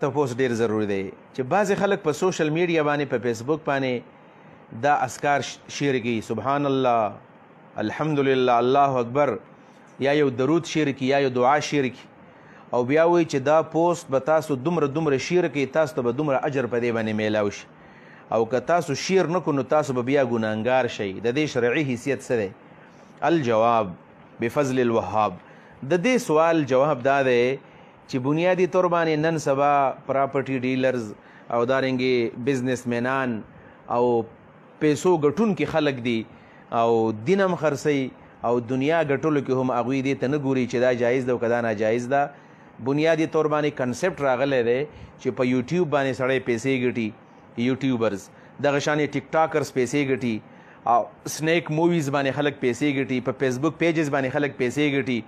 تپوس ډیر ضروری دی چې بعضې خلک په سوشل میډیا باندې په فیسبوک باندې دا اذکار شیر کی سبحان الله الحمدلله الله اکبر یا یو درود شیر کی یا یو دعا شیر کی او بیا وایي چې دا پوسټ به تاسو دومره شیر کی تاسو ته به دومره اجر په دې باندې میلاو شي او که تاسو شیر نه کړو نو تاسو به بیا ګناهګار شئ د دې شرعي حیثیت څه دی الجواب بفضل الوهاب د دې سوال جواب دا دی چې بنیادی طور باندې نن سبا پراپرټي ډیلرز او دارنګې بزنس مینان او پیسو ګټونکي خلک دي او دین هم خرڅوي او دنیا ګټلو کې هم هغوی دې ته نه ګوري چې دا جایز ده او که دا ناجایز ده بنیادی طور باندې کنسپټ راغلی دی چې په یوټیوب باندې سړی پیسې ګټي یوټیوبرز دغه شانې ټیک ټاکرز پیسې ګټي او سنیک موویز باندې خلک پیسې ګټي په فیسبوک پیجز باندې خلک پیسې ګټي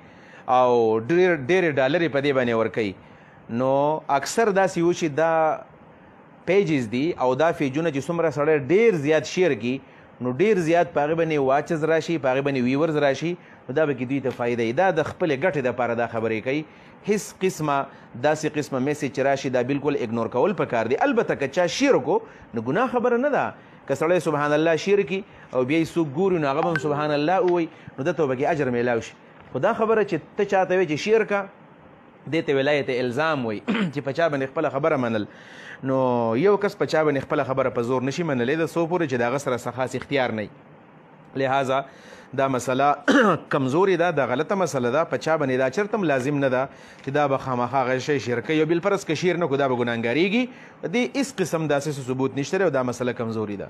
او ډېرې ډالرې په دې باندې ورکوي نو اکثر داسې و چې دا پیجز دي او دا پیجونه چې څومره سړی ډېر زیات شیر کي نو ډېر زیات په هغې باندې واچز راشي په هغې باندې ویورز راشي نو دا به کې دوی ته فایده وي دا د خپلې ګټې دپاره دا خبرې کوي هیڅ قسمه داسې قسمه میسیج چې راشي دا بالکل اګنور کول پکار دی البته که چا شیر کو نو ګناه خبره نه ده که سړی سبحان الله شیر کی او بیا یې څوک ګوري نو هغه به هم سبحان الله ووایي نو ده ته به کې اجر میلاو شي خو دا خبره چې ته چاته وایې چې شیر کا دې ته ولایت الزام وایي چې په چا باندې خپله خبره منل نو یو کس په چا باندې خپله خبره په زور نشي منلی د څو پورې چې د هغه سره څه خاص اختیار نه لہذا دا مسله کمزوري ده دا غلطه مسله ده په چا باندې دا چرته هم لازم نه ده چې دا به خامخا هغه شی شیر کوي او بالفرض که شیر نه کړو دا به ګناهګاریږي دې هېڅ قسم داسې ثبوت نشته دی او دا مسله کمزوري ده